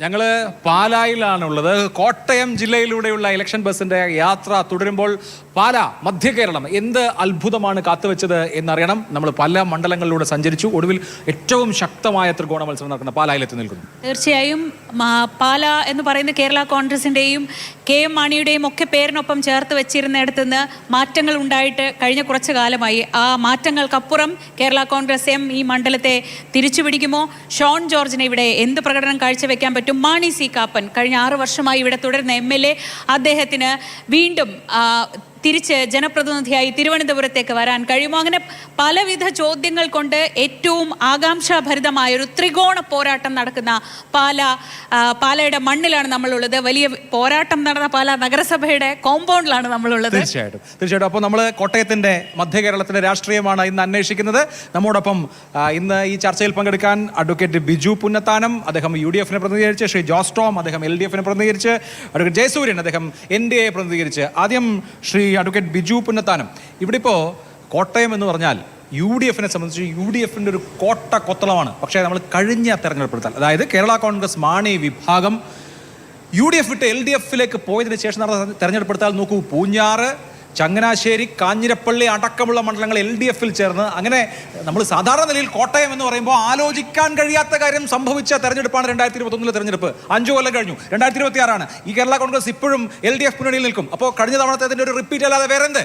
ഞങ്ങൾ പാലായിലാണുള്ളത്. കോട്ടയം ജില്ലയിലൂടെയുള്ള ഇലക്ഷൻ ബസിന്റെ യാത്ര തുടരുമ്പോൾ പാല മധ്യ കേരളം എന്ത് അത്ഭുതമാണ് കാത്തുവെച്ചത് എന്നറിയണം. നമ്മൾ പല മണ്ഡലങ്ങളിലൂടെ സഞ്ചരിച്ചു. ഒടുവിൽ ഏറ്റവും ശക്തമായ ത്രികോണ മത്സരം നടക്കുന്ന പാലായിലെത്തി നിൽക്കുന്നു. തീർച്ചയായും പാല എന്ന് പറയുന്ന കേരള കോൺഗ്രസിന്റെയും KM മാണിയുടെയും ഒക്കെ പേരിനൊപ്പം ചേർത്ത് വെച്ചിരുന്നിടത്തുനിന്ന് മാറ്റങ്ങൾ ഉണ്ടായിട്ട് കഴിഞ്ഞ കുറച്ചു കാലമായി. ആ മാറ്റങ്ങൾക്കപ്പുറം കേരള കോൺഗ്രസ് ഈ മണ്ഡലത്തെ തിരിച്ചുപിടിക്കുമോ? ഷോൺ ജോർജിനെ ഇവിടെ എന്ത് പ്രകടനം കാഴ്ചവെക്കാൻ പറ്റും? മാണി സി കാപ്പൻ കഴിഞ്ഞ 6 വർഷമായി ഇവിടെ തുടരുന്ന MLA, അദ്ദേഹത്തിന് വീണ്ടും തിരിച്ച് ജനപ്രതിനിധിയായി തിരുവനന്തപുരത്തേക്ക് വരാൻ കഴിയുമോ? അങ്ങനെ പലവിധ ചോദ്യങ്ങൾ കൊണ്ട് ഏറ്റവും ആകാംക്ഷാഭരിതമായൊരു ത്രികോണ പോരാട്ടം നടക്കുന്ന പാലയുടെ മണ്ണിലാണ് നമ്മളുള്ളത്. വലിയ പോരാട്ടം നടന്ന പാല നഗരസഭയുടെ കോമ്പൗണ്ടിലാണ് നമ്മളുള്ളത്. തീർച്ചയായിട്ടും. അപ്പോൾ നമ്മൾ കോട്ടയത്തിന്റെ മധ്യ കേരളത്തിന്റെ രാഷ്ട്രീയമാണ് ഇന്ന് അന്വേഷിക്കുന്നത്. നമ്മോടൊപ്പം ഇന്ന് ഈ ചർച്ചയിൽ പങ്കെടുക്കാൻ അഡ്വക്കേറ്റ് ബിജു പുന്നത്താനം, അദ്ദേഹം UDF പ്രതിനിധീകരിച്ച്, ശ്രീ ജോസ് ടോം, അദ്ദേഹം LDF പ്രതിനിധീകരിച്ച്, അഡ്വക്കേറ്റ് ജയസൂര്യൻ, അദ്ദേഹം NDA പ്രതിനിധീകരിച്ച്. ആദ്യം ശ്രീ അഡ്വക്കേറ്റ് ബിജു പുന്നത്താനം, ഇവിടെ ഇപ്പോൾ കോട്ടയം എന്ന് പറഞ്ഞാൽ UDF സംബന്ധിച്ച് UDF ഒരു കോട്ട കൊത്തളമാണ്. പക്ഷേ നമ്മൾ കഴിഞ്ഞ തെരഞ്ഞെടുപ്പെടുത്താൽ, അതായത് കേരള കോൺഗ്രസ് മാണി വിഭാഗം UDF വിട്ട് LDF പോയതിനു ശേഷം നടന്ന തെരഞ്ഞെടുപ്പെടുത്താൽ നോക്കൂ, പൂഞ്ഞാറ്, ചങ്ങനാശ്ശേരി, കാഞ്ഞിരപ്പള്ളി അടക്കമുള്ള മണ്ഡലങ്ങൾ LDF ചേർന്ന്, അങ്ങനെ നമ്മൾ സാധാരണ നിലയിൽ കോട്ടയം എന്ന് പറയുമ്പോൾ ആലോചിക്കാൻ കഴിയാത്ത കാര്യം സംഭവിച്ച തെരഞ്ഞെടുപ്പാണ് 2021 തെരഞ്ഞെടുപ്പ്. 5 കൊല്ലം കഴിഞ്ഞു, 2026 ഈ കേരള കോൺഗ്രസ് ഇപ്പോഴും LDF മുന്നണിയിൽ നിൽക്കും. അപ്പോൾ കഴിഞ്ഞ തവണത്തെ അതിൻ്റെ ഒരു റിപ്പീറ്റ് അല്ലാതെ വേറെ എന്ത്?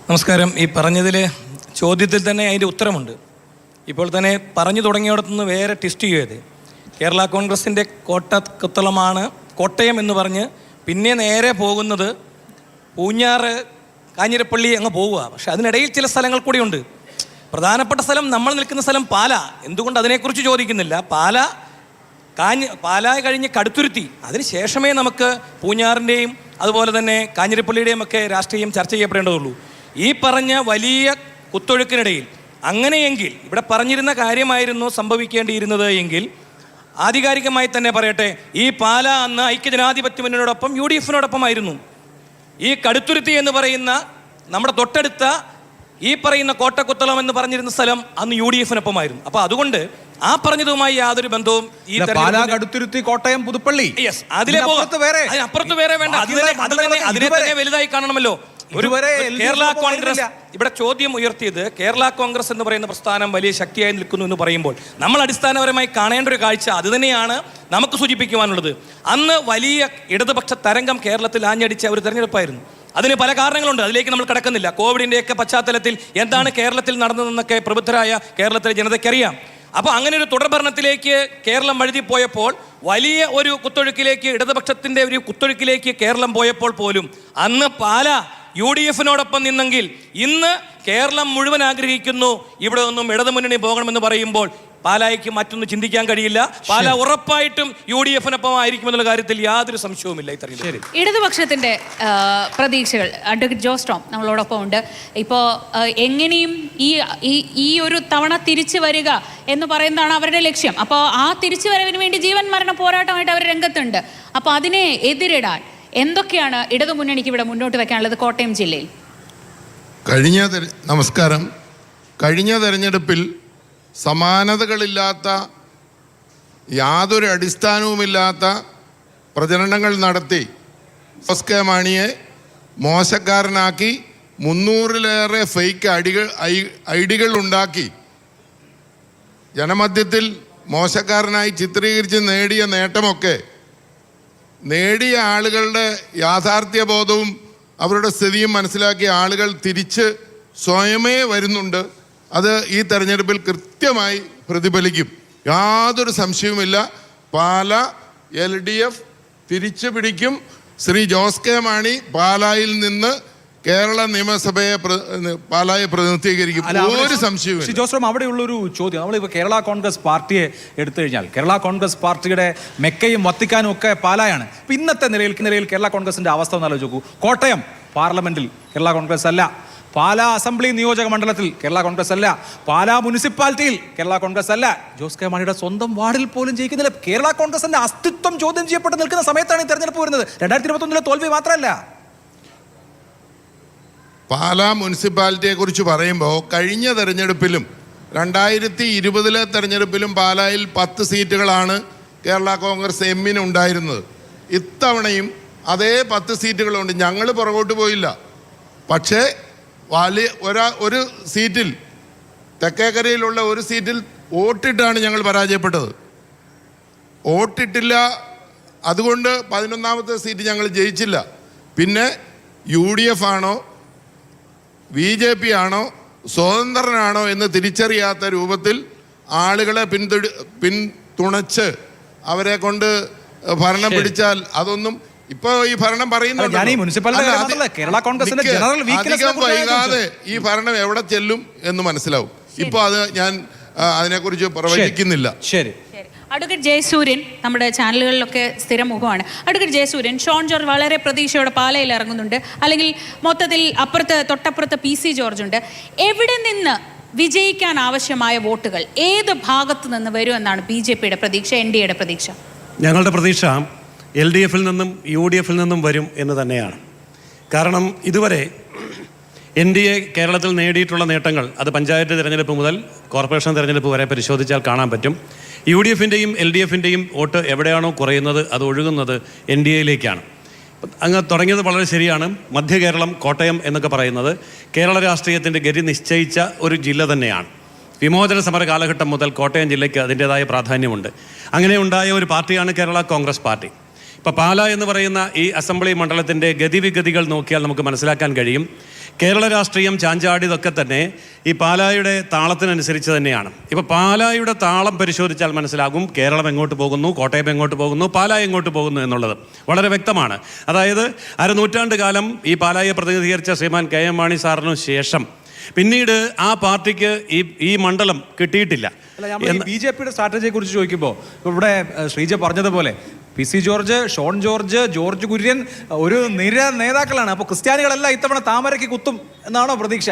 നമസ്കാരം. ഈ പറഞ്ഞതിൽ ചോദ്യത്തിൽ തന്നെ അതിൻ്റെ ഉത്തരമുണ്ട്. ഇപ്പോൾ തന്നെ പറഞ്ഞു തുടങ്ങിയിടത്തുനിന്ന് വേറെ ടെസ്റ്റ് ചെയ്യത് കേരള കോൺഗ്രസിൻ്റെ കൊത്തളമാണ് കോട്ടയം എന്ന് പറഞ്ഞ് പിന്നെ നേരെ പോകുന്നത് പൂഞ്ഞാറ്, കാഞ്ഞിരപ്പള്ളി അങ്ങ് പോവുക. പക്ഷെ അതിനിടയിൽ ചില സ്ഥലങ്ങൾ കൂടിയുണ്ട്. പ്രധാനപ്പെട്ട സ്ഥലം നമ്മൾ നിൽക്കുന്ന സ്ഥലം പാല. എന്തുകൊണ്ട് അതിനെക്കുറിച്ച് ചോദിക്കുന്നില്ല. പാല കഴിഞ്ഞ് കടുത്തുരുത്തി, അതിന് ശേഷമേ നമുക്ക് പൂഞ്ഞാറിൻ്റെയും അതുപോലെ തന്നെ കാഞ്ഞിരപ്പള്ളിയുടെയും ഒക്കെ രാഷ്ട്രീയം ചർച്ച ചെയ്യപ്പെടേണ്ടതുള്ളൂ. ഈ പറഞ്ഞ വലിയ കുത്തൊഴുക്കിനിടയിൽ അങ്ങനെയെങ്കിൽ ഇവിടെ പറഞ്ഞിരുന്ന കാര്യമായിരുന്നു സംഭവിക്കേണ്ടിയിരുന്നത് എങ്കിൽ ആധികാരികമായി തന്നെ പറയട്ടെ, ഈ പാല അന്ന് ഐക്യജനാധിപത്യ മുന്നണിയോടൊപ്പം UDF ഈ കടുത്തുരുത്തി എന്ന് പറയുന്ന നമ്മുടെ തൊട്ടടുത്ത ഈ പറയുന്ന കോട്ടക്കുത്തളം എന്ന് പറഞ്ഞിരുന്ന സ്ഥലം അന്ന് UDF അപ്പോൾ അതുകൊണ്ട് ആ പറഞ്ഞതുമായി യാതൊരു ബന്ധവും ഈ കടുത്തുരുത്തി, കോട്ടയം, പുതുപ്പള്ളി, അപ്പുറത്ത് വേറെ വേണ്ട. അതിനെ തന്നെ വലുതായി കാണണമല്ലോ. കേരള കോൺഗ്രസ് ഇവിടെ ചോദ്യം ഉയർത്തിയത്, കേരള കോൺഗ്രസ് എന്ന് പറയുന്ന പ്രസ്ഥാനം വലിയ ശക്തിയായി നിൽക്കുന്നു എന്ന് പറയുമ്പോൾ നമ്മൾ അടിസ്ഥാനപരമായി കാണേണ്ട ഒരു കാഴ്ച അത് തന്നെയാണ് നമുക്ക് സൂചിപ്പിക്കുവാനുള്ളത്. അന്ന് വലിയ ഇടതുപക്ഷ തരംഗം കേരളത്തിൽ ആഞ്ഞടിച്ച ഒരു തെരഞ്ഞെടുപ്പായിരുന്നു. അതിന് പല കാരണങ്ങളുണ്ട്, അതിലേക്ക് നമ്മൾ കടക്കുന്നില്ല. കോവിഡിൻ്റെയൊക്കെ പശ്ചാത്തലത്തിൽ എന്താണ് കേരളത്തിൽ നടന്നതെന്നൊക്കെ പ്രബുദ്ധരായ കേരളത്തിലെ ജനതയ്ക്കറിയാം. അപ്പോൾ അങ്ങനെ ഒരു തുടർഭരണത്തിലേക്ക് കേരളം വഴുതിപ്പോയപ്പോൾ, വലിയ ഒരു കുത്തൊഴുക്കിലേക്ക്, ഇടതുപക്ഷത്തിൻ്റെ ഒരു കുത്തൊഴുക്കിലേക്ക് കേരളം പോയപ്പോൾ പോലും അന്ന് പാല UDF നിന്നെങ്കിൽ ഇന്ന് കേരളം മുഴുവൻ ആഗ്രഹിക്കുന്നു ഇവിടെ നിന്നും ഇടതുമുന്നണി പോകണമെന്ന് പറയുമ്പോൾ പാലായ്ക്ക് മറ്റൊന്നും ചിന്തിക്കാൻ കഴിയില്ല. പാല ഉറപ്പായിട്ടും UDF ആയിരിക്കുമെന്നുള്ള കാര്യത്തിൽ യാതൊരു സംശയവുമില്ല. ഇത്രയും ഇടതുപക്ഷത്തിന്റെ പ്രതീക്ഷകൾ അഡ്വക്കേറ്റ് ജോസ് ടോം നമ്മളോടൊപ്പം ഉണ്ട്. ഇപ്പോൾ എങ്ങനെയും ഈ ഒരു തവണ തിരിച്ചു വരിക എന്ന് പറയുന്നതാണ് അവരുടെ ലക്ഷ്യം. അപ്പോൾ ആ തിരിച്ചു വരവിന് വേണ്ടി ജീവൻ മരണ പോരാട്ടമായിട്ട് അവർ രംഗത്തുണ്ട്. അപ്പോൾ അതിനെ എതിരിടാൻ എന്തൊക്കെയാണ് ഇടതുമുന്നണിക്ക് ഇവിടെ മുന്നോട്ട് വെക്കാനുള്ളത് കോട്ടയം ജില്ലയിൽ? നമസ്കാരം. കഴിഞ്ഞ തെരഞ്ഞെടുപ്പിൽ സമാനതകളില്ലാത്ത, യാതൊരു അടിസ്ഥാനവുമില്ലാത്ത പ്രചരണങ്ങൾ നടത്തി ജോസ് മാണിയെ മോശക്കാരനാക്കി 300-ലേറെ ഫേക്ക് ഐഡികൾ ഉണ്ടാക്കി ജനമധ്യത്തിൽ മോശക്കാരനായി ചിത്രീകരിച്ച് നേടിയ നേട്ടമൊക്കെ നേടിയ ആളുകളുടെ യാഥാർത്ഥ്യബോധവും അവരുടെ സ്ഥിതിയും മനസ്സിലാക്കിയ ആളുകൾ തിരിച്ച് സ്വയമേ വരുന്നുണ്ട്. അത് ഈ തെരഞ്ഞെടുപ്പിൽ കൃത്യമായി പ്രതിഫലിക്കും, യാതൊരു സംശയവുമില്ല. പാല LDF തിരിച്ചു പിടിക്കും. ശ്രീ ജോസ് മാണി പാലായിൽ നിന്ന് കേരള നിയമസഭയെ പാലായെ പ്രതിനിധീകരിക്കും, ഒരു സംശയവും. ജോസ്, അവിടെയുള്ളൊരു ചോദ്യം, നമ്മളിപ്പോൾ കേരള കോൺഗ്രസ് പാർട്ടിയെ എടുത്തു കഴിഞ്ഞാൽ കേരള കോൺഗ്രസ് പാർട്ടിയുടെ മെക്കയും വത്തിക്കാനും ഒക്കെ പാലായാണ്. ഇപ്പം ഇന്നത്തെ നിലയിൽ കേരള കോൺഗ്രസിന്റെ അവസ്ഥ ഒന്ന് ആലോചിച്ച് നോക്കൂ. കോട്ടയം പാർലമെന്റിൽ കേരള കോൺഗ്രസ് അല്ല, പാലാ അസംബ്ലി നിയോജക മണ്ഡലത്തിൽ കേരള കോൺഗ്രസ് അല്ല, പാലാ മുനിസിപ്പാലിറ്റിയിൽ കേരള കോൺഗ്രസ് അല്ല, ജോസ് മാണിയുടെ സ്വന്തം വാർഡിൽ പോലും ജയിക്കുന്നില്ല. കേരള കോൺഗ്രസിന്റെ അസ്തിത്വം ചോദ്യം ചെയ്യപ്പെട്ട് നിൽക്കുന്ന സമയത്താണ് ഈ തെരഞ്ഞെടുപ്പ് വരുന്നത്. 2021 തോൽവി മാത്രമല്ല. പാലാ മുനിസിപ്പാലിറ്റിയെ കുറിച്ച് പറയുമ്പോൾ കഴിഞ്ഞ തെരഞ്ഞെടുപ്പിലും 2020 തെരഞ്ഞെടുപ്പിലും പാലായിൽ 10 സീറ്റുകളാണ് കേരള കോൺഗ്രസ് എമ്മിന് ഉണ്ടായിരുന്നത്. ഇത്തവണയും അതേ 10 സീറ്റുകളുണ്ട്. ഞങ്ങൾ പുറകോട്ട് പോയില്ല. പക്ഷേ ഒരു സീറ്റിൽ, തെക്കേക്കരയിലുള്ള ഒരു സീറ്റിൽ വോട്ടിട്ടാണ് ഞങ്ങൾ പരാജയപ്പെട്ടത്. വോട്ടിട്ടില്ല, അതുകൊണ്ട് 11ാമത്തെ സീറ്റ് ഞങ്ങൾ ജയിച്ചില്ല. പിന്നെ UDF ആണോ BJP ആണോ സ്വതന്ത്രനാണോ എന്ന് തിരിച്ചറിയാത്ത രൂപത്തിൽ ആളുകളെ പിന്തുണച്ച് അവരെ കൊണ്ട് ഭരണം പിടിച്ചാൽ അതൊന്നും ഇപ്പൊ ഈ ഭരണം പറയുന്നുണ്ട്. അധികം വൈകാതെ ഈ ഭരണം എവിടെ ചെല്ലും എന്ന് മനസ്സിലാവും. ഇപ്പൊ അത് ഞാൻ അതിനെക്കുറിച്ച് പ്രവചിക്കുന്നില്ല. ശരി. അഡ്വക്കേറ്റ് ജയസൂര്യൻ നമ്മുടെ ചാനലുകളിലൊക്കെ സ്ഥിരം മുഖമാണ്. അഡ്വക്കേറ്റ് ജയസൂര്യൻ, ഷോൺ ജോർജ് വളരെ പ്രതീക്ഷയോടെ പാലയിൽ ഇറങ്ങുന്നുണ്ട്, അല്ലെങ്കിൽ മൊത്തത്തിൽ തൊട്ടപ്പുറത്ത് PC ജോർജ് ഉണ്ട്. എവിടെ നിന്ന് വിജയിക്കാൻ ആവശ്യമായ വോട്ടുകൾ ഏത് ഭാഗത്ത് നിന്ന് വരുമെന്നാണ് BJPയുടെ പ്രതീക്ഷ, NDAയുടെ പ്രതീക്ഷ? ഞങ്ങളുടെ പ്രതീക്ഷ LDFിൽ നിന്നും UDFിൽ നിന്നും വരും എന്ന് തന്നെയാണ്. കാരണം ഇതുവരെ NDA കേരളത്തിൽ നേടിയിട്ടുള്ള നേട്ടങ്ങൾ അത് പഞ്ചായത്ത് തിരഞ്ഞെടുപ്പ് മുതൽ കോർപ്പറേഷൻ തിരഞ്ഞെടുപ്പ് വരെ പരിശോധിച്ചാൽ കാണാൻ പറ്റും. UDFിൻ്റെയും LDFിൻ്റെയും വോട്ട് എവിടെയാണോ കുറയുന്നത് അത് ഒഴുകുന്നത് NDAയിലേക്കാണ്. അങ്ങ് തുടങ്ങിയത് വളരെ ശരിയാണ്. മധ്യ കേരളം, കോട്ടയം എന്നൊക്കെ പറയുന്നത് കേരള രാഷ്ട്രീയത്തിൻ്റെ ഗതി നിശ്ചയിച്ച ഒരു ജില്ല തന്നെയാണ്. വിമോചന സമര കാലഘട്ടം മുതൽ കോട്ടയം ജില്ലയ്ക്ക് അതിൻ്റേതായ പ്രാധാന്യമുണ്ട്. അങ്ങനെ ഉണ്ടായ ഒരു പാർട്ടിയാണ് കേരള കോൺഗ്രസ് പാർട്ടി. ഇപ്പോൾ പാല എന്ന് പറയുന്ന ഈ അസംബ്ലി മണ്ഡലത്തിൻ്റെ ഗതിവിഗതികൾ നോക്കിയാൽ നമുക്ക് മനസ്സിലാക്കാൻ കഴിയും. കേരള രാഷ്ട്രീയം ചാഞ്ചാടിയതൊക്കെ തന്നെ ഈ പാലായുടെ താളത്തിനനുസരിച്ച് തന്നെയാണ്. ഇപ്പോൾ പാലായുടെ താളം പരിശോധിച്ചാൽ മനസ്സിലാകും കേരളം എങ്ങോട്ട് പോകുന്നു, കോട്ടയം എങ്ങോട്ട് പോകുന്നു, പാലാ എങ്ങോട്ട് പോകുന്നു എന്നുള്ളത് വളരെ വ്യക്തമാണ്. അതായത് അരനൂറ്റാണ്ട് കാലം ഈ പാലായെ പ്രതിനിധീകരിച്ച ശ്രീമാൻ KM മാണി സാറിനു ശേഷം പിന്നീട് ആ പാർട്ടിക്ക് ഈ മണ്ഡലം കിട്ടിയിട്ടില്ല. BJPയുടെ സ്ട്രാറ്റജിയെ കുറിച്ച് ചോദിക്കുമ്പോൾ ഇവിടെ ശ്രീജ പറഞ്ഞതുപോലെ PC George, Shone George, George Kurian ഒരു നിര നേതാക്കളാണ്. അപ്പോൾ ക്രിസ്ത്യാനികളെല്ലാം ഇത്തവണ താമരയ്ക്ക് കുത്തും എന്നാണോ പ്രതീക്ഷ?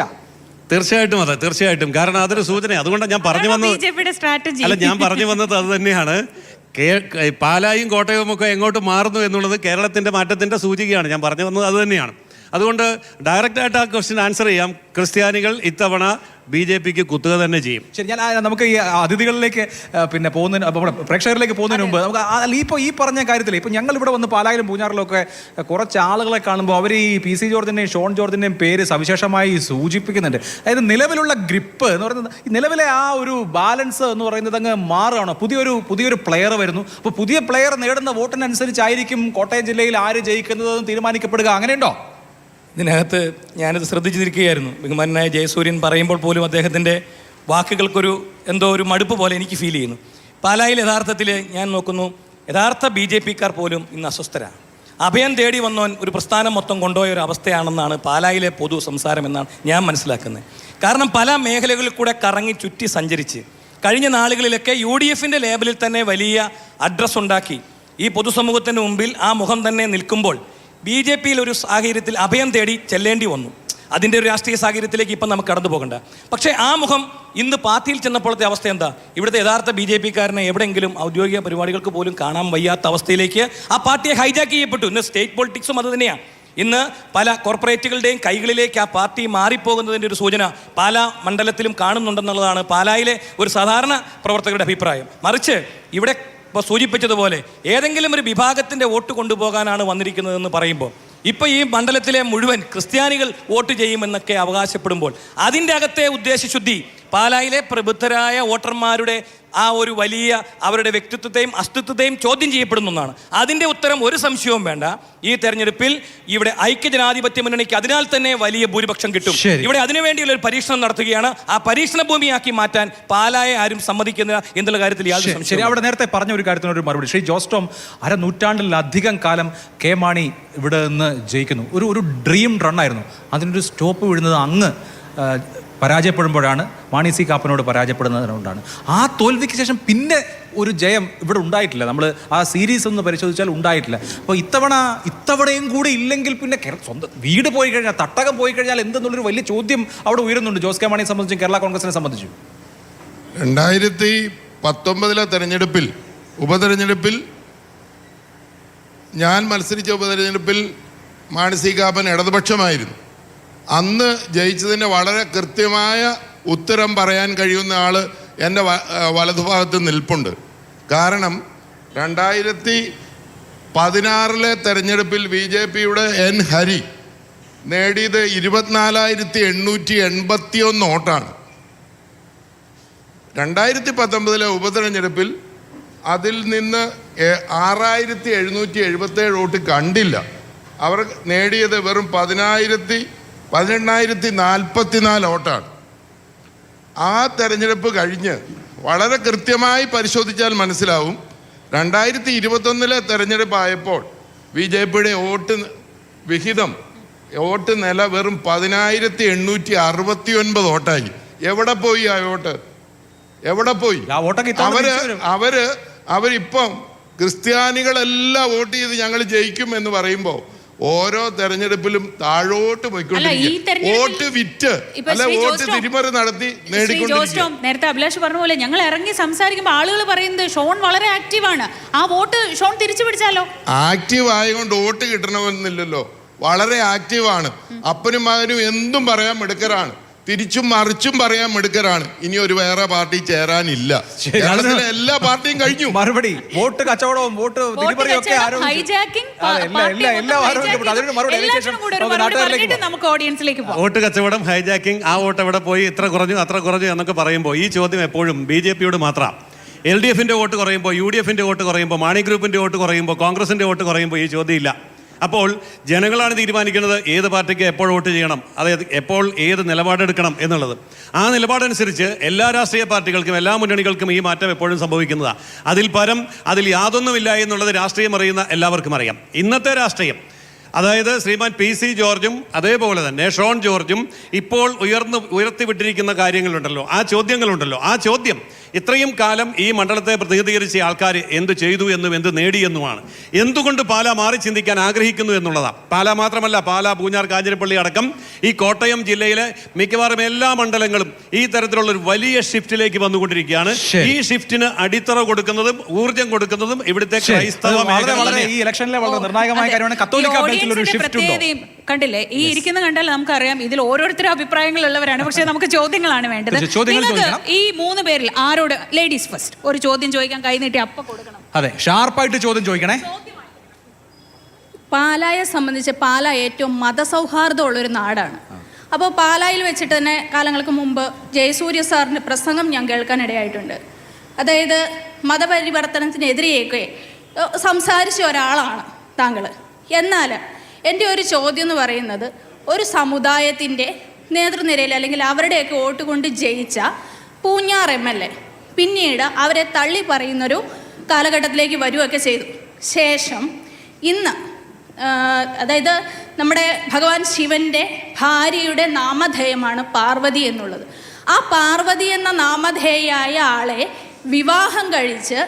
തീർച്ചയായിട്ടും അതെ, തീർച്ചയായിട്ടും. കാരണം അതൊരു സൂചന. അതുകൊണ്ട് ഞാൻ പറഞ്ഞു വന്നത് ഞാൻ പറഞ്ഞു വന്നത് അത് തന്നെയാണ്. പാലായും കോട്ടയവും ഒക്കെ എങ്ങോട്ട് മാറുന്നു എന്നുള്ളത് കേരളത്തിൻ്റെ മാറ്റത്തിൻ്റെ സൂചികയാണ്. ഞാൻ പറഞ്ഞു വന്നത് അത് തന്നെയാണ്. അതുകൊണ്ട് ഡയറക്റ്റായിട്ട് ആ ക്വസ്റ്റ്യൻ ആൻസർ ചെയ്യാം. ക്രിസ്ത്യാനികൾ ഇത്തവണ BJPക്ക് കുത്തുക തന്നെ ചെയ്യും. ശരി, ഞാൻ നമുക്ക് ഈ അതിഥികളിലേക്ക് പിന്നെ പോകുന്നതിന്, നമ്മുടെ പ്രേക്ഷകരിലേക്ക് പോകുന്നതിന് മുമ്പ് നമുക്ക് ഇപ്പോൾ ഈ പറഞ്ഞ കാര്യത്തിൽ ഇപ്പോൾ ഞങ്ങൾ ഇവിടെ വന്ന് പാലായിലും പൂഞ്ഞാറിലും ഒക്കെ കുറച്ച് ആളുകളെ കാണുമ്പോൾ അവർ ഈ PC ജോർജിൻ്റെയും ഷോൺ ജോർജിൻ്റെയും പേര് സവിശേഷമായി സൂചിപ്പിക്കുന്നുണ്ട്. അതായത് നിലവിലുള്ള ഗ്രിപ്പ് എന്ന് പറയുന്നത്, ഈ നിലവിലെ ആ ഒരു ബാലൻസ് എന്ന് പറയുന്നത് അങ്ങ് മാറുകയാണോ? പുതിയൊരു പ്ലെയർ വരുന്നു. അപ്പോൾ പുതിയ പ്ലെയർ നേടുന്ന വോട്ടിനനുസരിച്ചായിരിക്കും കോട്ടയം ജില്ലയിൽ ആര് ജയിക്കുന്നതെന്ന് തീരുമാനിക്കപ്പെടുക. അങ്ങനെയുണ്ടോ? ഇതിനകത്ത് ഞാനത് ശ്രദ്ധിച്ചിരിക്കുകയായിരുന്നു. ബഹുമാനായ ജയസൂര്യൻ പറയുമ്പോൾ പോലും അദ്ദേഹത്തിൻ്റെ വാക്കുകൾക്കൊരു എന്തോ ഒരു മടുപ്പ് പോലെ എനിക്ക് ഫീൽ ചെയ്യുന്നു. പാലായിൽ യഥാർത്ഥത്തിൽ ഞാൻ നോക്കുന്നു, യഥാർത്ഥ BJPക്കാർ പോലും ഇന്ന് അസ്വസ്ഥരാണ്. അഭയം തേടി വന്നവൻ ഒരു പ്രസ്ഥാനം മൊത്തം കൊണ്ടുപോയ ഒരു അവസ്ഥയാണെന്നാണ് പാലായിലെ പൊതു സംസാരം എന്നാണ് ഞാൻ മനസ്സിലാക്കുന്നത്. കാരണം പല മേഖലകളിൽ കൂടെ കറങ്ങി ചുറ്റി സഞ്ചരിച്ച് കഴിഞ്ഞ നാളുകളിലൊക്കെ UDFിൻ്റെ ലേബലിൽ തന്നെ വലിയ അഡ്രസ്സ് ഉണ്ടാക്കി ഈ പൊതുസമൂഹത്തിന് മുമ്പിൽ ആ മുഖം തന്നെ നിൽക്കുമ്പോൾ BJPയിൽ ഒരു സാഹചര്യത്തിൽ അഭയം തേടി ചെല്ലേണ്ടി വന്നു. അതിൻ്റെ ഒരു രാഷ്ട്രീയ സാഹചര്യത്തിലേക്ക് ഇപ്പം നമുക്ക് കടന്നു പോകണ്ട. പക്ഷേ ആ മുഖം ഇന്ന് പാർട്ടിയിൽ ചെന്നപ്പോഴത്തെ അവസ്ഥ എന്താ? ഇവിടുത്തെ യഥാർത്ഥ BJPക്കാരനെ എവിടെയെങ്കിലും ഔദ്യോഗിക പരിപാടികൾക്ക് പോലും കാണാൻ വയ്യാത്ത അവസ്ഥയിലേക്ക് ആ പാർട്ടിയെ ഹൈജാക്ക് ചെയ്യപ്പെട്ടു. ഇന്ന് സ്റ്റേറ്റ് പൊളിറ്റിക്സും അത് തന്നെയാണ്. ഇന്ന് പല കോർപ്പറേറ്റുകളുടെയും കൈകളിലേക്ക് ആ പാർട്ടി മാറിപ്പോകുന്നതിൻ്റെ ഒരു സൂചന പാലാ മണ്ഡലത്തിലും കാണുന്നുണ്ടെന്നുള്ളതാണ് പാലായിലെ ഒരു സാധാരണ പ്രവർത്തകരുടെ അഭിപ്രായം. മറിച്ച് ഇവിടെ ഇപ്പോൾ സൂചിപ്പിച്ചതുപോലെ ഏതെങ്കിലും ഒരു വിഭാഗത്തിൻ്റെ വോട്ട് കൊണ്ടുപോകാനാണ് വന്നിരിക്കുന്നതെന്ന് പറയുമ്പോൾ ഇപ്പോൾ ഈ മണ്ഡലത്തിലെ മുഴുവൻ ക്രിസ്ത്യാനികൾ വോട്ട് ചെയ്യുമെന്നൊക്കെ അവകാശപ്പെടുമ്പോൾ അതിൻ്റെ അകത്തെ ഉദ്ദേശശുദ്ധി പാലായിലെ പ്രബുദ്ധരായ വോട്ടർമാരുടെ ആ ഒരു വലിയ അവരുടെ വ്യക്തിത്വത്തെയും അസ്തിത്വത്തെയും ചോദ്യം ചെയ്യപ്പെടുന്ന ഒന്നാണ്. അതിൻ്റെ ഉത്തരം ഒരു സംശയവും വേണ്ട. ഈ തെരഞ്ഞെടുപ്പിൽ ഇവിടെ ഐക്യജനാധിപത്യ മുന്നണിക്ക് അതിനാൽ തന്നെ വലിയ ഭൂരിപക്ഷം കിട്ടും. ഇവിടെ അതിനുവേണ്ടിയുള്ള ഒരു പരീക്ഷണം നടത്തുകയാണ്. ആ പരീക്ഷണ ഭൂമിയാക്കി മാറ്റാൻ പാലായെ ആരും സമ്മതിക്കുന്നില്ല എന്നുള്ള കാര്യത്തിൽ യാതൊരു സംശയം. അവിടെ നേരത്തെ പറഞ്ഞ ഒരു കാര്യത്തിനൊരു മറുപടി. ശ്രീ ജോസ് ടോം, അരനൂറ്റാണ്ടിലധികം കാലം KM ഇവിടെ നിന്ന് ജയിക്കുന്നു. ഒരു ഡ്രീം റണ്ണായിരുന്നു. അതിനൊരു സ്റ്റോപ്പ് വീഴുന്നത് അങ്ങ് പരാജയപ്പെടുമ്പോഴാണ്, മാണി C കാപ്പനോട് പരാജയപ്പെടുന്നതുകൊണ്ടാണ്. ആ തോൽവിക്ക് ശേഷം പിന്നെ ഒരു ജയം ഇവിടെ ഉണ്ടായിട്ടില്ല. നമ്മൾ ആ സീരീസ് ഒന്ന് പരിശോധിച്ചാൽ ഉണ്ടായിട്ടില്ല. അപ്പോൾ ഇത്തവണയും കൂടി ഇല്ലെങ്കിൽ പിന്നെ സ്വന്തം വീട് പോയി കഴിഞ്ഞാൽ, തട്ടകം പോയി കഴിഞ്ഞാൽ എന്തെന്നുള്ളൊരു വലിയ ചോദ്യം അവിടെ ഉയരുന്നുണ്ട്. ജോസ് കെ മാണിയെ സംബന്ധിച്ചും കേരള കോൺഗ്രസിനെ സംബന്ധിച്ചും. 2019 തെരഞ്ഞെടുപ്പിൽ, ഉപതെരഞ്ഞെടുപ്പിൽ ഞാൻ മത്സരിച്ച ഉപതെരഞ്ഞെടുപ്പിൽ മാണി C കാപ്പൻ ഇടതുപക്ഷമായിരുന്നു. അന്ന് ജയിച്ചതിന് വളരെ കൃത്യമായ ഉത്തരം പറയാൻ കഴിയുന്ന ആൾ എൻ്റെ വലതുഭാഗത്ത് നിൽപ്പുണ്ട്. കാരണം 2016 തെരഞ്ഞെടുപ്പിൽ BJPയുടെ N. ഹരി നേടിയത് 24,881 വോട്ടാണ്. 2019 ഉപതെരഞ്ഞെടുപ്പിൽ അതിൽ നിന്ന് 6,777 വോട്ട് കണ്ടില്ല. അവർ നേടിയത് വെറും 18,044 വോട്ടാണ്. ആ തെരഞ്ഞെടുപ്പ് കഴിഞ്ഞ് വളരെ കൃത്യമായി പരിശോധിച്ചാൽ മനസ്സിലാവും, 2021 തെരഞ്ഞെടുപ്പായപ്പോൾ BJPയുടെ വോട്ട് നില വെറും 10,869 വോട്ടായി. എവിടെ പോയി ആ വോട്ട്? എവിടെ പോയി? അവരിപ്പം ക്രിസ്ത്യാനികളെല്ലാം വോട്ട് ചെയ്ത് ഞങ്ങൾ ജയിക്കും എന്ന് പറയുമ്പോൾ ഓരോ തെരഞ്ഞെടുപ്പിലും താഴോട്ട് പോയിക്കൊണ്ടിരിക്കും. വോട്ട് വിറ്റ് അല്ല, വോട്ട് തിരിമറി നടത്തി നേടിക്കൊണ്ടിരിക്കും. നേരത്തെ അഭിലാഷ് പറഞ്ഞ പോലെ ഞങ്ങൾ ഇറങ്ങി സംസാരിക്കുമ്പോൾ ആളുകൾ പറയുന്നത് ഷോൺ വളരെ ആക്റ്റീവാണ്, ആ വോട്ട് ഷോൺ തിരിച്ചു പിടിച്ചാലോ? ആക്റ്റീവ് ആയതുകൊണ്ട് വോട്ട് കിട്ടണമെന്നില്ലല്ലോ. വളരെ ആക്റ്റീവാണ്. അപ്പനും മകനും എന്തും പറയാൻ മിടുക്കരാണ്, തിരിച്ചും മറിച്ചും പറയാൻ മിടുക്കരാണ്. ഇനി ഒരു വേറെ പാർട്ടി ചേരാനില്ല. കേരളത്തിലെ എല്ലാ പാർട്ടിയും കഴിഞ്ഞു. മറുപടി വോട്ട് കച്ചവടവും വോട്ട് തിരിമറിയും ഒക്കെ വോട്ട് കച്ചവടം, ഹൈജാക്കിംഗ്, ആ വോട്ട് എവിടെ പോയി, ഇത്ര കുറഞ്ഞു അത്ര കുറഞ്ഞു എന്നൊക്കെ പറയുമ്പോൾ ഈ ചോദ്യം എപ്പോഴും BJPയോട് മാത്രം. LDFന്റെ വോട്ട് കുറയുമ്പോൾ, UDFന്റെ വോട്ട് കുറയുമ്പോൾ, മാണി ഗ്രൂപ്പിന്റെ വോട്ട് കുറയുമ്പോൾ, കോൺഗ്രസിന്റെ വോട്ട് കുറയുമ്പോൾ ഈ ചോദ്യം ഇല്ല. അപ്പോൾ ജനങ്ങളാണ് തീരുമാനിക്കുന്നത് ഏത് പാർട്ടിക്ക് എപ്പോൾ വോട്ട് ചെയ്യണം, അതായത് എപ്പോൾ ഏത് നിലപാടെടുക്കണം എന്നുള്ളത്. ആ നിലപാടനുസരിച്ച് എല്ലാ രാഷ്ട്രീയ പാർട്ടികൾക്കും എല്ലാ മുന്നണികൾക്കും ഈ മാറ്റം എപ്പോഴും സംഭവിക്കുന്നതാണ്. അതിൽ യാതൊന്നുമില്ല എന്നുള്ളത് രാഷ്ട്രീയം അറിയുന്ന എല്ലാവർക്കും അറിയാം. ഇന്നത്തെ രാഷ്ട്രീയം, അതായത് ശ്രീമാൻ PC ജോർജും അതേപോലെ തന്നെ ഷോൺ ജോർജും ഇപ്പോൾ ഉയർത്തിവിട്ടിരിക്കുന്ന കാര്യങ്ങളുണ്ടല്ലോ, ആ ചോദ്യങ്ങളുണ്ടല്ലോ, ആ ചോദ്യം ഇത്രയും കാലം ഈ മണ്ഡലത്തെ പ്രതിനിധീകരിച്ച ആൾക്കാർ എന്ത് ചെയ്തു എന്നും എന്ത് നേടിയെന്നുമാണ്. എന്തുകൊണ്ട് പാലാ മാറി ചിന്തിക്കാൻ ആഗ്രഹിക്കുന്നു എന്നുള്ളതാണ്. പാലാ മാത്രമല്ല, പാലാ, പൂഞ്ഞാർ, കാഞ്ഞിരപ്പള്ളി അടക്കം ഈ കോട്ടയം ജില്ലയിലെ മിക്കവാറും എല്ലാ മണ്ഡലങ്ങളും ഈ തരത്തിലുള്ള ഒരു വലിയ ഷിഫ്റ്റിലേക്ക് വന്നുകൊണ്ടിരിക്കുകയാണ്. ഈ ഷിഫ്റ്റിന് അടിത്തറ കൊടുക്കുന്നതും ഊർജം കൊടുക്കുന്നതും ഇവിടുത്തെ ക്രൈസ്തവ ഈ ഇലക്ഷനിലെ വളരെ നിർണായകമായ കാര്യമാണ്. കത്തോലിക്ക ബെഞ്ചിൽ ഒരു ഷിഫ്റ്റ് ഉണ്ടോ? കണ്ടില്ലേ, ഈ ഇരിക്കുന്ന കണ്ടാൽ നമുക്കറിയാം ഇതിൽ ഓരോരുത്തരും അഭിപ്രായങ്ങളുള്ളവരാണ്. പക്ഷേ നമുക്ക് ചോദ്യങ്ങളാണ് വേണ്ടത്. ഈ 3 പേരിൽ ആരോട്, ലേഡീസ് ഫസ്റ്റ്, ഒരു ചോദ്യം ചോദിക്കാൻ കൈനീട്ടി അപ്പ കൊടുക്കണം. അതെ, ഷാർപ്പായിട്ട് ചോദ്യം ചോദിക്കണേ. പാലായെ സംബന്ധിച്ച് പാല ഏറ്റവും മതസൗഹാർദ്ദമുള്ളൊരു നാടാണ്. അപ്പോൾ പാലായിൽ വെച്ചിട്ട് തന്നെ കാലങ്ങൾക്ക് മുമ്പ് ജയസൂര്യ സാറിൻ്റെ പ്രസംഗം ഞാൻ കേൾക്കാനിടയായിട്ടുണ്ട്. അതായത് മതപരിവർത്തനത്തിനെതിരെയൊക്കെ സംസാരിച്ച ഒരാളാണ് താങ്കൾ. എന്നാൽ എൻ്റെ ഒരു ചോദ്യം എന്ന് പറയുന്നത്, ഒരു സമുദായത്തിൻ്റെ നേതൃനിരയിൽ അല്ലെങ്കിൽ അവരുടെയൊക്കെ വോട്ട് കൊണ്ട് ജയിച്ച പൂഞ്ഞാർ MLA പിന്നീട് അവരെ തള്ളി പറയുന്നൊരു കാലഘട്ടത്തിലേക്ക് വരികയൊക്കെ ചെയ്തു. ശേഷം ഇന്ന്, അതായത് നമ്മുടെ ഭഗവാൻ ശിവൻ്റെ ഭാര്യയുടെ നാമധേയമാണ് പാർവതി എന്നുള്ളത്. ആ പാർവതി എന്ന നാമധേയായ ആളെ വിവാഹം കഴിച്ച്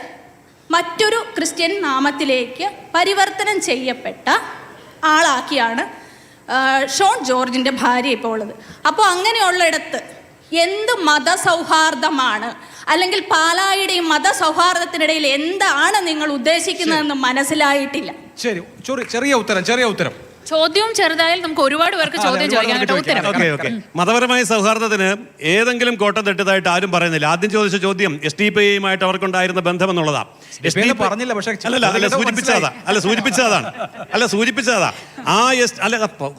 മറ്റൊരു ക്രിസ്ത്യൻ നാമത്തിലേക്ക് പരിവർത്തനം ചെയ്യപ്പെട്ട ആളാക്കിയാണ് ഷോൺ ജോർജിൻ്റെ ഭാര്യ ഇപ്പോൾ ഉള്ളത്. അപ്പോൾ അങ്ങനെയുള്ളിടത്ത് എന്ത് മതസൗഹാർദ്ദമാണ്, അല്ലെങ്കിൽ പാലായുടെയും മതസൗഹാർദ്ദത്തിനിടയിൽ എന്താണ് നിങ്ങൾ ഉദ്ദേശിക്കുന്നതെന്ന് മനസ്സിലായിട്ടില്ല. ശരി, ചെറിയ ഉത്തരം. ചോദ്യവും ചെറുതായാലും നമുക്ക് ഒരുപാട് പേർക്ക് ചോദ്യം ചോദിക്കാൻ. മതപരമായ സൗഹാർദ്ദത്തിന് ഏതെങ്കിലും കോട്ടം തെറ്റതായിട്ട് ആരും പറയുന്നില്ല. ആദ്യം ചോദിച്ച ചോദ്യം SDPIയുമായിട്ട് അവർക്കുണ്ടായിരുന്ന ബന്ധം എന്നുള്ളതാണ്. പറഞ്ഞില്ല, പക്ഷേ സൂചിപ്പിച്ചതാ.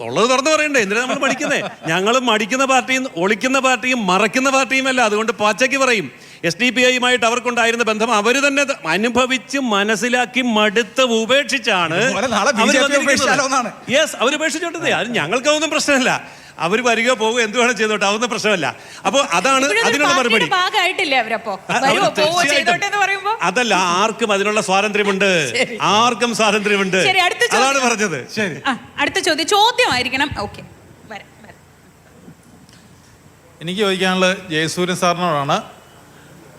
ഉള്ളത് തുറന്നു പറയണ്ടേ? എന്തിനാ നമ്മൾ പഠിക്കുന്നേ? ഞങ്ങളും മടിക്കുന്ന പാർട്ടിയും ഒളിക്കുന്ന പാർട്ടിയും മറക്കുന്ന പാർട്ടിയുമല്ല. അതുകൊണ്ട് പച്ചയ്ക്ക് പറയും, SDPIയുമായിട്ട് അവർക്കുണ്ടായിരുന്ന ബന്ധം അവർ തന്നെ അനുഭവിച്ച് മനസ്സിലാക്കി മടുത്ത് ഉപേക്ഷിച്ചാണ് അവർ ഉപേക്ഷിച്ചോട്ടേ. അത് ഞങ്ങൾക്കതൊന്നും പ്രശ്നമല്ല. അവർ വരികയോ പോകുകയോ എന്ത് വേണം ചെയ്തോട്ടെ, അതൊന്നും പ്രശ്നമല്ല. അപ്പോൾ അതാണ് അതിനുള്ള മറുപടി. അതല്ല, ആർക്കും അതിനുള്ള സ്വാതന്ത്ര്യമുണ്ട്, ആർക്കും സ്വാതന്ത്ര്യമുണ്ട്, അതാണ് പറഞ്ഞത്. ശരി, അടുത്ത ചോദ്യമായിരിക്കണം. ഓക്കെ, എനിക്ക് ചോദിക്കാനുള്ളത് ജയസൂര്യൻ സാറിനോടാണ്.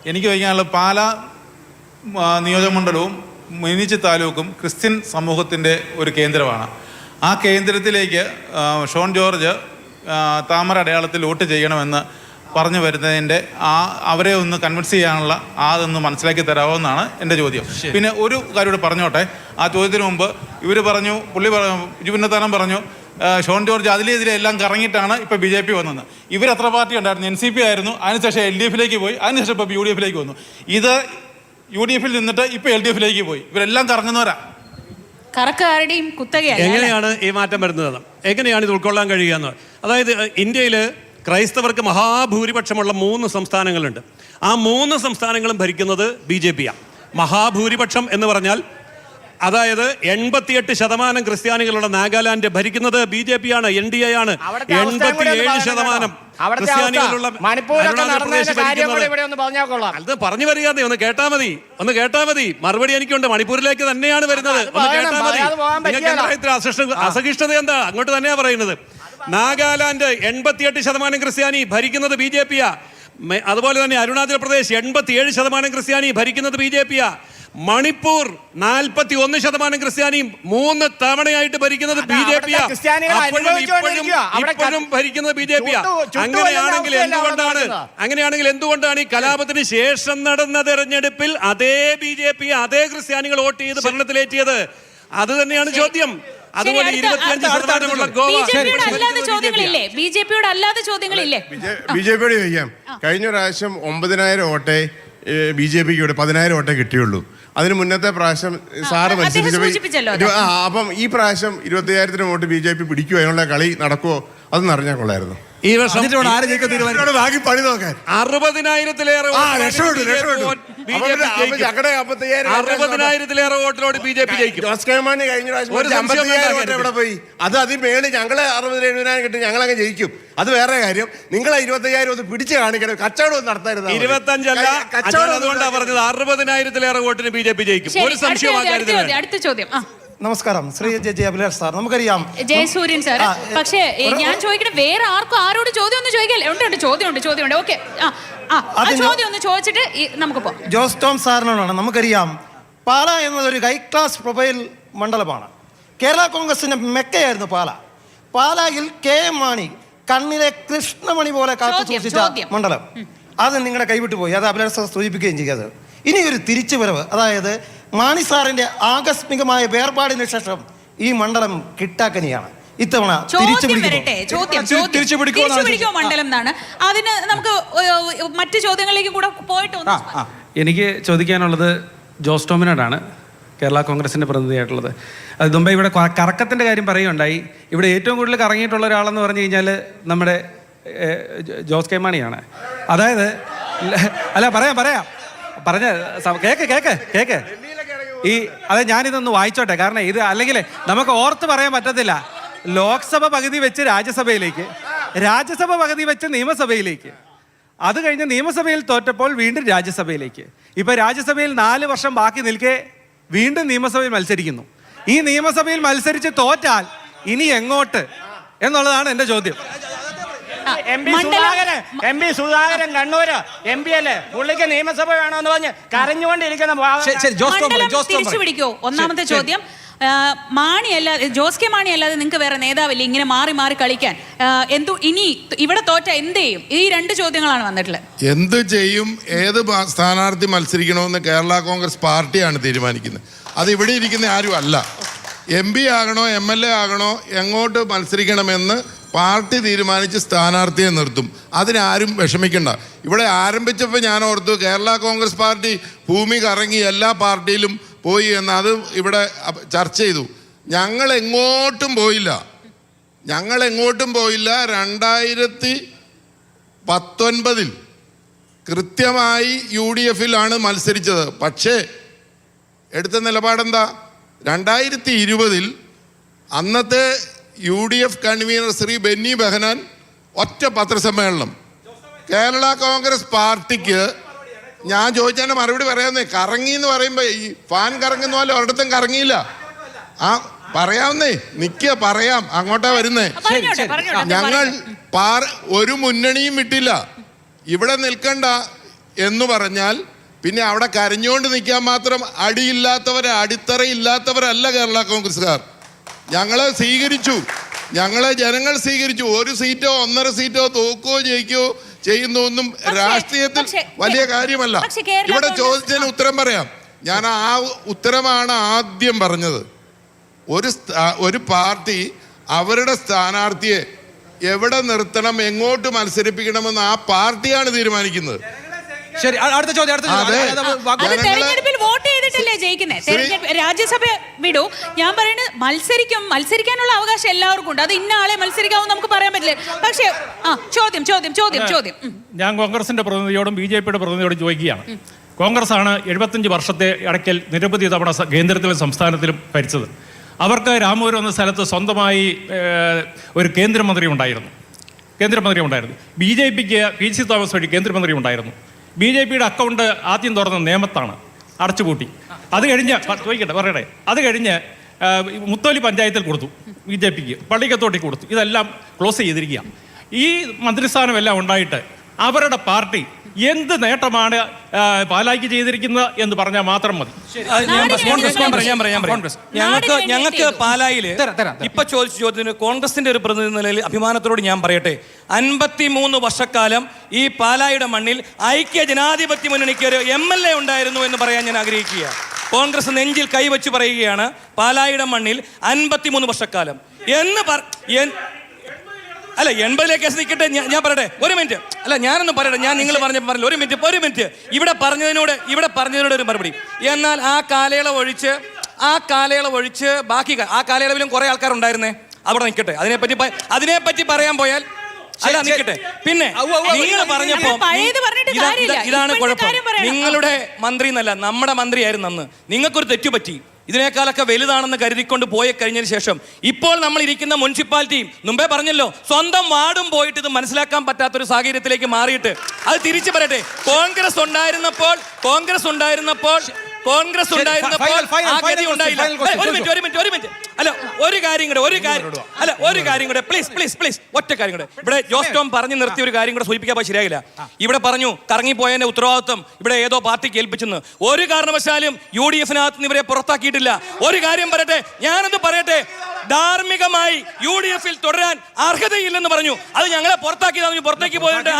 എനിക്ക് ചോദിക്കാനുള്ളത്, പാലാ നിയോജകമണ്ഡലവും മിനിച്ചി താലൂക്കും ക്രിസ്ത്യൻ സമൂഹത്തിൻ്റെ ഒരു കേന്ദ്രമാണ്. ആ കേന്ദ്രത്തിലേക്ക് ഷോൺ ജോർജ് താമര അടയാളത്തിൽ വോട്ട് ചെയ്യണമെന്ന് പറഞ്ഞു വരുന്നതിൻ്റെ അവരെ ഒന്ന് കൺവിൻസ് ചെയ്യാനുള്ള അതൊന്ന് മനസ്സിലാക്കി തരാമെന്നാണ് എൻ്റെ ചോദ്യം. പിന്നെ ഒരു കാര്യം കൂടെ പറഞ്ഞോട്ടെ. ആ ചോദ്യത്തിന് മുമ്പ് പുള്ളി പുന്നത്താനം പറഞ്ഞു ഷോൺ ജോർജ് അതിലെതിരെ എല്ലാം കറങ്ങിയിട്ടാണ് ഇപ്പോൾ BJP വന്നത്. ഇവരെത്ര പാർട്ടി ഉണ്ടായിരുന്നു? NCP ആയിരുന്നു, അതിനുശേഷം LDFിലേക്ക് പോയി, അതിനുശേഷം ഇപ്പോൾ UDFിലേക്ക് വന്നു. ഇത് UDF നിന്നിട്ട് ഇപ്പോൾ LDF പോയി. ഇവരെല്ലാം കറങ്ങുന്നവരാ. കറക്കാരുടെയും കുത്തകയല്ല. എങ്ങനെയാണ് ഈ മാറ്റം വരുന്നത്? എങ്ങനെയാണ് ഇത് ഉൾക്കൊള്ളാൻ കഴിയുക എന്ന്? അതായത് ഇന്ത്യയിൽ ക്രൈസ്തവർക്ക് മഹാഭൂരിപക്ഷമുള്ള 3 സംസ്ഥാനങ്ങളുണ്ട്. ആ 3 സംസ്ഥാനങ്ങളും ഭരിക്കുന്നത് BJP ആണ്. മഹാഭൂരിപക്ഷം എന്ന് പറഞ്ഞാൽ അതായത് 88% ക്രിസ്ത്യാനികളുള്ള നാഗാലാൻഡ് ഭരിക്കുന്നത് BJP ആണ്, NDA ആണ്. 87% ക്രിസ്ത്യാനികളുള്ള അത് പറഞ്ഞു വരികയാതെ ഒന്ന് കേട്ടാ മതി. മറുപടി എനിക്കുണ്ട്. മണിപ്പൂരിലേക്ക് തന്നെയാണ് വരുന്നത്. ഒന്ന് കേട്ടാ മതി. നിങ്ങൾക്ക് അസഹിഷ്ണുത എന്താ? അങ്ങോട്ട് തന്നെയാ പറയുന്നത്. നാഗാലാൻഡ് 88% ക്രിസ്ത്യാനി ഭരിക്കുന്നത് BJP യാ. അതുപോലെ തന്നെ അരുണാചൽ പ്രദേശ് 87% ക്രിസ്ത്യാനി ഭരിക്കുന്നത് BJP യാ. മണിപ്പൂർ 41% ക്രിസ്ത്യാനിയും 3 തവണയായിട്ട് ഭരിക്കുന്നത് BJP യാ. ഇപ്പോഴും ഭരിക്കുന്നത് BJP യാ. അങ്ങനെയാണെങ്കിൽ എന്തുകൊണ്ടാണ് ഈ കലാപത്തിന് ശേഷം നടന്ന തെരഞ്ഞെടുപ്പിൽ അതേ BJP അതേ ക്രിസ്ത്യാനികൾ വോട്ട് ചെയ്ത് ഭരണത്തിലേറ്റിയത്? അത് തന്നെയാണ് ചോദ്യം. അതുപോലെ 25%ഉള്ള ഗോവ. ബിജെപിയോട് അല്ലാതെ ചോദ്യങ്ങളില്ലേ? ബിജെപിയോട് ചോദിക്കാം. കഴിഞ്ഞ പ്രാവശ്യം 9,000 വോട്ടേ BJPക്ക് 10,000 വോട്ടേ കിട്ടിയുള്ളൂ. അതിന് മുന്നത്തെ പ്രാവശ്യം സാറ് അപ്പം ഈ പ്രാവശ്യം 25,000 വോട്ട് BJP പിടിക്കുമോ? അതിനുള്ള കളി നടക്കുമോ? അതൊന്നും അറിഞ്ഞാൽ കൊള്ളായിരുന്നു. ഈ വർഷം ബാക്കി പണി നോക്കാൻ 60,000-ലേറെ വോട്ടിലോട് BJP ജയിക്കും. ജോസ് കെ മാണി കഴിഞ്ഞ പ്രാവശ്യം 50,000 വോട്ട് എവിടെ പോയി? അത് അതിൽ ഞങ്ങളെ 60,000-70,000 കിട്ടും, ഞങ്ങളങ്ങ് ജയിക്കും. അത് വേറെ കാര്യം. നിങ്ങളെ 25,000 ഒന്ന് പിടിച്ച് കാണിക്കണം. കച്ചവടം നടത്തായിരുന്നു. 25 അതുകൊണ്ടാണ് പറഞ്ഞത് 60,000-ലേറെ വോട്ടിന് BJP ജയിക്കും. ഒരു സംശയം. അടുത്ത ചോദ്യം. നമസ്കാരം, ശ്രീ ജെ അഭിലാഷ് സാർ. നമുക്കറിയാം ജയസൂര്യൻ സാർ. പക്ഷേ ഞാൻ ചോദിക്കട്ടെ, വേറെ ആരോട് ചോദ്യം ഒന്നും ചോദിക്കല്ലേ? ഉണ്ട്, ചോദ്യമുണ്ട്. ഓക്കെ, ചോദ്യം ഒന്ന് ചോദിച്ചിട്ട് നമുക്ക് പോകാം. ജോസ് ടോം സാറിനോടാണ്. നമുക്കറിയാം പാല എന്നതൊരു ഹൈ ക്ലാസ് പ്രൊഫൈൽ മണ്ഡലമാണ്. കേരള കോൺഗ്രസിന്റെ മെക്കയായിരുന്നു പാല. പാലായിൽ KM മാണി കണ്ണിലെ കൃഷ്ണമണി പോലെ കാത്തു സൂക്ഷിച്ച മണ്ഡലം. അത് നിങ്ങളുടെ കൈവിട്ടു പോയി. അത് അഭിലാഷ് സാർ സൂചിപ്പിക്കുകയും ചെയ്യാതെ ഇനി ഒരു തിരിച്ചുവരവ്, അതായത് മാണി സാറിന്റെ ആകസ്മികമായ വേർപാടിന് ശേഷം ഈ മണ്ഡലം കിട്ടാക്കനിയാണ്. ഇത്തവണ തിരിച്ചുപിടിക്കോ മണ്ഡലം എന്നാണ്. അതിന് നമുക്ക് മറ്റു ചോദ്യങ്ങളിലേക്ക് കൂടെ പോയിട്ട് എനിക്ക് ചോദിക്കാനുള്ളത് ജോസ് ടോമിനോടാണ്, കേരള കോൺഗ്രസിന്റെ പ്രതിനിധിയായിട്ടുള്ളത്. അത് മുമ്പേ ഇവിടെ കറക്കത്തിന്റെ കാര്യം പറയുകയുണ്ടായി. ഇവിടെ ഏറ്റവും കൂടുതൽ കറങ്ങിയിട്ടുള്ള ഒരാളെന്ന് പറഞ്ഞു കഴിഞ്ഞാൽ നമ്മുടെ ജോസ് കെ മാണിയാണ്. അതായത് അല്ല പറയാം പറഞ്ഞ കേക്ക് അതെ, ഞാനിതൊന്ന് വായിച്ചോട്ടെ. കാരണം ഇത് അല്ലെങ്കിൽ നമുക്ക് ഓർത്ത് പറയാൻ പറ്റത്തില്ല. ലോക്സഭ പകുതി വെച്ച് രാജ്യസഭയിലേക്ക്, രാജ്യസഭ പകുതി വെച്ച് നിയമസഭയിലേക്ക്, അത് കഴിഞ്ഞ് നിയമസഭയിൽ തോറ്റപ്പോൾ വീണ്ടും രാജ്യസഭയിലേക്ക്. ഇപ്പൊ രാജ്യസഭയിൽ 4 വർഷം ബാക്കി നിൽക്കെ വീണ്ടും നിയമസഭയിൽ മത്സരിക്കുന്നു. ഈ നിയമസഭയിൽ മത്സരിച്ച് തോറ്റാൽ ഇനി എങ്ങോട്ട് എന്നുള്ളതാണ് എൻ്റെ ചോദ്യം. MP സുധാകരൻ കണ്ണൂര് MP അല്ലേ, പുള്ളിക്ക് നിയമസഭ വേണമെന്ന് പറഞ്ഞ് കരഞ്ഞുകൊണ്ടിരിക്കുന്ന തിരിച്ചുപിടിക്കോ? ഒന്നാമത്തെ ചോദ്യം, മാണി അല്ലാതെ ജോസ് കെ മാണി അല്ലാതെ നിങ്ങൾക്ക് വേറെ നേതാവില്ല ഇങ്ങനെ മാറി മാറി കളിക്കാൻ? ഇനി ഇവിടെ തോറ്റ എന്ത് ചെയ്യും? ഈ 2 ചോദ്യങ്ങളാണ് വന്നിട്ടുള്ളത്. എന്ത് ചെയ്യും, ഏത് സ്ഥാനാർത്ഥി മത്സരിക്കണമെന്ന് കേരള കോൺഗ്രസ് പാർട്ടിയാണ് തീരുമാനിക്കുന്നത്. അത് ഇവിടെ ഇരിക്കുന്ന ആരും അല്ല. MP ആകണോ MLA ആകണോ എങ്ങോട്ട് മത്സരിക്കണമെന്ന് പാർട്ടി തീരുമാനിച്ച് സ്ഥാനാർത്ഥിയെ നിർത്തും. അതിനാരും വിഷമിക്കണ്ട. ഇവിടെ ആരംഭിച്ചപ്പോൾ ഞാൻ ഓർത്തു കേരള കോൺഗ്രസ് പാർട്ടി ഭൂമി കറങ്ങി എല്ലാ പാർട്ടിയിലും പോയി എന്ന്. അത് ഇവിടെ ചർച്ച ചെയ്തു. ഞങ്ങൾ എങ്ങോട്ടും പോയില്ല. 2019 കൃത്യമായി UDF മത്സരിച്ചത്. പക്ഷേ എടുത്ത നിലപാടെന്താ? 2020 അന്നത്തെ UDF കൺവീനർ ശ്രീ ബെന്നി ബെഹനാൻ ഒറ്റ പത്രസമ്മേളനം. കേരള കോൺഗ്രസ് പാർട്ടിക്ക് ഞാൻ ചോദിച്ചതിൻ്റെ മറുപടി പറയാവുന്നേ. കറങ്ങി എന്ന് പറയുമ്പോൾ ഈ ഫാൻ കറങ്ങുന്ന പോലെ ഒരിടത്തും കറങ്ങിയില്ല. പറയാവുന്നേ, പറയാം, അങ്ങോട്ടാ വരുന്നേ. ഞങ്ങൾ ഒരു മുന്നണിയും വിട്ടില്ല. ഇവിടെ നിൽക്കണ്ട എന്ന് പറഞ്ഞാൽ പിന്നെ അവിടെ കരഞ്ഞുകൊണ്ട് നിൽക്കാൻ മാത്രം അടിത്തറയില്ലാത്തവരല്ല കേരള കോൺഗ്രസ്സുകാർ. ഞങ്ങളെ സ്വീകരിച്ചു, ഞങ്ങളെ ജനങ്ങൾ സ്വീകരിച്ചു. 1 സീറ്റോ 1.5 സീറ്റോ തോക്കുകയോ ജയിക്കുകയോ ചെയ്യുന്നൊന്നും രാഷ്ട്രീയത്തിൽ വലിയ കാര്യമല്ല. ഇവിടെ ചോദിച്ചതിന് ഉത്തരം പറയാം. ഞാൻ ആ ഉത്തരമാണ് ആദ്യം പറഞ്ഞത്. ഒരു പാർട്ടി അവരുടെ സ്ഥാനാർത്ഥിയെ എവിടെ നിർത്തണം, എങ്ങോട്ട് മത്സരിപ്പിക്കണമെന്ന് ആ പാർട്ടിയാണ് തീരുമാനിക്കുന്നത്. ശരി, അടുത്ത ചോദ്യം അത് തെരഞ്ഞെടുപ്പിൽ വോട്ട് ചെയ്തിട്ടല്ലേ ജയിക്കുന്നത്. തെരഞ്ഞെടുപ്പ് രാജ്യസഭ വിടൂ, ഞാൻ പറയുന്നത് മത്സരിക്കാനുള്ള അവകാശം എല്ലാവർക്കും ഉണ്ട്. അത് ഇന്ന ആളെ മത്സരിക്കാമെന്ന് നമുക്ക് പറയാൻ പറ്റില്ല. പക്ഷേ ചോദ്യം ഞാൻ കോൺഗ്രസിന്റെ പ്രതിനിധിയോടും BJPയുടെ പ്രതിനിധിയോടും ചോദിക്കുകയാണ്. കോൺഗ്രസ് ആണ് 75 വർഷത്തെ ഇടയ്ക്കൽ നിരവധി തവണ കേന്ദ്രത്തിലും സംസ്ഥാനത്തിലും ഭരിച്ചത്. അവർക്ക് രാമപുരം എന്ന സ്ഥലത്ത് സ്വന്തമായി ഒരു കേന്ദ്രമന്ത്രി ഉണ്ടായിരുന്നു. BJPക്ക് PC തോമസ് വഴി കേന്ദ്രമന്ത്രി ഉണ്ടായിരുന്നു. BJPയുടെ അക്കൗണ്ട് ആദ്യം തുറന്ന നേമത്താണ്, അടച്ചുപൂട്ടി. അത് കഴിഞ്ഞ് പറയട്ടെ, അത് കഴിഞ്ഞ് മുത്തോലി പഞ്ചായത്തിൽ കൊടുത്തു, BJPക്ക് പള്ളിക്കത്തോട്ടി കൊടുത്തു. ഇതെല്ലാം ക്ലോസ് ചെയ്തിരിക്കുക. ഈ മന്ത്രിസ്ഥാനം എല്ലാം ഉണ്ടായിട്ട് അവരുടെ പാർട്ടി എന്ത് നേട്ടമാണ് പാലായ്ക്ക് ചെയ്തിരിക്കുന്നത് എന്ന് പറഞ്ഞാൽ മാത്രം മതി. ഞങ്ങൾക്ക് പാലായില് ഇപ്പൊ ചോദിച്ച ചോദ്യത്തിന് കോൺഗ്രസിന്റെ ഒരു പ്രതിനിധി നിലയിൽ അഭിമാനത്തോട് ഞാൻ പറയട്ടെ, 53 വർഷക്കാലം ഈ പാലായുടെ മണ്ണിൽ ഐക്യ ജനാധിപത്യ മുന്നണിക്ക് ഒരു MLA ഉണ്ടായിരുന്നു എന്ന് പറയാൻ ഞാൻ ആഗ്രഹിക്കുക. കോൺഗ്രസ് നെഞ്ചിൽ കൈവച്ച് പറയുകയാണ്, പാലായുടെ മണ്ണിൽ 53 വർഷക്കാലം അല്ല 80ലേക്ക് നിൽക്കട്ടെ. ഞാൻ പറയട്ടെ, ഒരു മിനിറ്റ്. അല്ല, ഞാനൊന്നും പറയട്ടെ, ഞാൻ നിങ്ങൾ പറഞ്ഞില്ല. ഒരു മിനിറ്റ്. ഇവിടെ പറഞ്ഞതിനോട് ഒരു മറുപടി. എന്നാൽ ആ കാലയളവ് ഒഴിച്ച് ബാക്കി ആ കാലയളവിലും കുറെ ആൾക്കാരുണ്ടായിരുന്നേ. അവിടെ നിൽക്കട്ടെ, അതിനെപ്പറ്റി പറയാൻ പോയാൽ നിൽക്കട്ടെ. പിന്നെ നിങ്ങൾ പറഞ്ഞപ്പോ ഇതാണ് കുഴപ്പം. നിങ്ങളുടെ മന്ത്രി എന്നല്ല, നമ്മുടെ മന്ത്രിയായിരുന്നു അന്ന്. നിങ്ങൾക്കൊരു തെറ്റുപറ്റി. ഇതിനേക്കാളൊക്കെ വലുതാണെന്ന് കരുതിക്കൊണ്ട് പോയി കഴിഞ്ഞതിന് ശേഷം ഇപ്പോൾ നമ്മൾ ഇരിക്കുന്ന മുനിസിപ്പാലിറ്റിയും മുമ്പേ പറഞ്ഞല്ലോ, സ്വന്തം വാർഡും പോയിട്ട് ഇത് മനസ്സിലാക്കാൻ പറ്റാത്തൊരു സാഹചര്യത്തിലേക്ക് മാറിയിട്ട് അത് തിരിച്ചു പറയട്ടെ. കോൺഗ്രസ് ഉണ്ടായിരുന്നപ്പോൾ ആ ഗതി ഉണ്ടായില്ല. ഒരു മിനിറ്റ്. അല്ല, ഒരു കാര്യം കൂടെ പ്ലീസ് ഒറ്റ കാര്യം കൂടെ. ഇവിടെ ജോസ് ടോം പറഞ്ഞു നിർത്തിയ ഒരു കാര്യം കൂടെ സൂചിപ്പിക്കാൻ ശരിയായില്ല. ഇവിടെ പറഞ്ഞു കറങ്ങിപ്പോയതിന്റെ ഉത്തരവാദിത്വം ഇവിടെ ഏതോ പാർട്ടിക്ക് ഏൽപ്പിച്ചെന്ന്. ഒരു കാരണവശാലും UDF-നകത്ത് ഇവരെ പുറത്താക്കിയിട്ടില്ല. ഒരു കാര്യം പറയട്ടെ, ഞാനൊന്ന് പറയട്ടെ, ധാർമ്മികമായി UDF-ൽ തുടരാൻ അർഹതയില്ലെന്ന് പറഞ്ഞു. അത് ഞങ്ങളെ പുറത്തേക്ക് പോയിട്ട്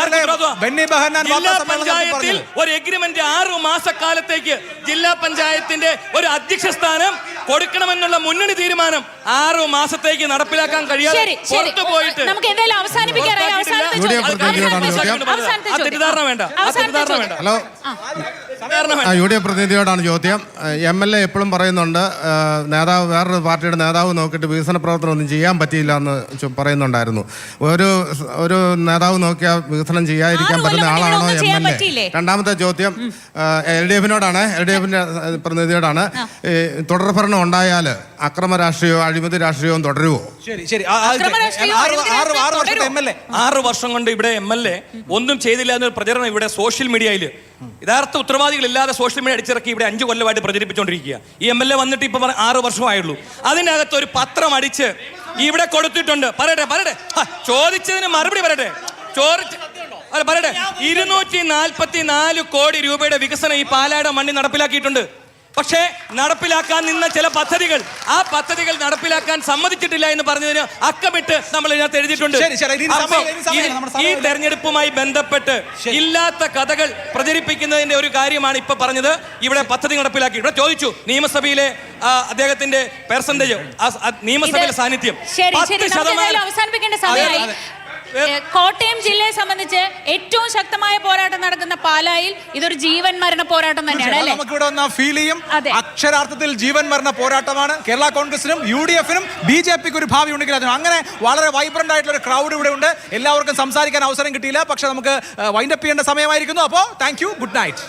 ജില്ലാ പഞ്ചായത്തിൽ ഒരു എഗ്രിമെന്റ് 6 മാസക്കാലത്തേക്ക് ജില്ലാ പഞ്ചായത്തിന്റെ ഒരു അധ്യക്ഷ സ്ഥാനം കൊടുക്കണമെന്നുള്ള മുന്നണി തീരുമാനം 6 മാസത്തേക്ക് നടപ്പിലാക്കാൻ കഴിയാതെ പുറത്തു പോയിട്ട് തെറ്റിദ്ധാരണ വേണ്ട. ഹലോ, UDF പ്രതിനിധിയോടാണ് ചോദ്യം. MLA എപ്പോഴും പറയുന്നുണ്ട്, വേറൊരു പാർട്ടിയുടെ നേതാവ് നോക്കിയിട്ട് വികസന പ്രവർത്തനം ഒന്നും ചെയ്യാൻ പറ്റിയില്ല എന്ന് പറയുന്നുണ്ടായിരുന്നു. ഒരു നേതാവ് നോക്കിയാൽ വികസനം ചെയ്യാതിരിക്കാൻ പറ്റുന്ന ആളാണോ MLA? രണ്ടാമത്തെ ചോദ്യം LDF-നോടാണ്, LDF-ന്റെ പ്രതിനിധിയോടാണ്. തുടർഭരണം ഉണ്ടായാൽ അക്രമ രാഷ്ട്രീയവും അഴിമതി രാഷ്ട്രീയവും തുടരുമോ? ശരി, 6 വർഷം കൊണ്ട് ഇവിടെ MLA ഒന്നും ചെയ്തില്ല എന്നൊരു പ്രചരണം ഇവിടെ സോഷ്യൽ മീഡിയയിൽ യഥാർത്ഥ ഉത്തരവാദികളില്ലാതെ സോഷ്യൽ മീഡിയ അടിച്ചിറക്കി ഇവിടെ 5 കൊല്ലമായിട്ട് പ്രചരിപ്പിച്ചുകൊണ്ടിരിക്കുക. ഈ MLA വന്നിട്ട് ഇപ്പൊ 6 വർഷമായുള്ളൂ. അതിനകത്ത് ഒരു പത്രം അടിച്ച് ഇവിടെ കൊടുത്തിട്ടുണ്ട്. പറയട്ടെ, ചോദിച്ചതിന് മറുപടി പറയട്ടെ. 244 കോടി രൂപയുടെ വികസനം ഈ പാലായുടെ മണ്ണിൽ നടപ്പിലാക്കിയിട്ടുണ്ട്. പക്ഷേ നടപ്പിലാക്കാൻ നിന്ന ചില പദ്ധതികൾ, ആ പദ്ധതികൾ നടപ്പിലാക്കാൻ സമ്മതിച്ചിട്ടില്ല എന്ന് പറഞ്ഞതിന് അക്കമിട്ട് നമ്മൾ ഇതിനകത്ത് എഴുതിയിട്ടുണ്ട്. ഈ തെരഞ്ഞെടുപ്പുമായി ബന്ധപ്പെട്ട് ഇല്ലാത്ത കഥകൾ പ്രചരിപ്പിക്കുന്നതിന്റെ ഒരു കാര്യമാണ് ഇപ്പൊ പറഞ്ഞത്. ഇവിടെ പദ്ധതി നടപ്പിലാക്കി. ഇവിടെ ചോദിച്ചു നിയമസഭയിലെ അദ്ദേഹത്തിന്റെ പെർസെന്റേജ്, നിയമസഭയിലെ സാന്നിധ്യം 10%. കോട്ടയം ജില്ലയെ സംബന്ധിച്ച് ഏറ്റവും ശക്തമായ പോരാട്ടം നടക്കുന്ന പാലായിൽ ഇതൊരു ജീവൻ മരണ പോരാട്ടം തന്നെയാണ് അല്ലേ? നമുക്കിവിടെ വന്ന ഫീൽ ചെയ്യും. അക്ഷരാർത്ഥത്തിൽ ജീവൻ മരണ പോരാട്ടമാണ്. കേരള കോൺഗ്രസിനും UDF-നും BJPക്ക് ഒരു ഭാവി ഉണ്ടെങ്കിൽ അതിനും അങ്ങനെ വളരെ വൈബ്രന്റ് ആയിട്ടുള്ള ഒരു ക്രൗഡ് ഇവിടെ ഉണ്ട്. എല്ലാവർക്കും സംസാരിക്കാൻ അവസരം കിട്ടിയില്ല. പക്ഷെ നമുക്ക് വൈൻഡപ്പ് ചെയ്യേണ്ട സമയമായിരിക്കുന്നു. അപ്പോൾ താങ്ക് യു, ഗുഡ് നൈറ്റ്.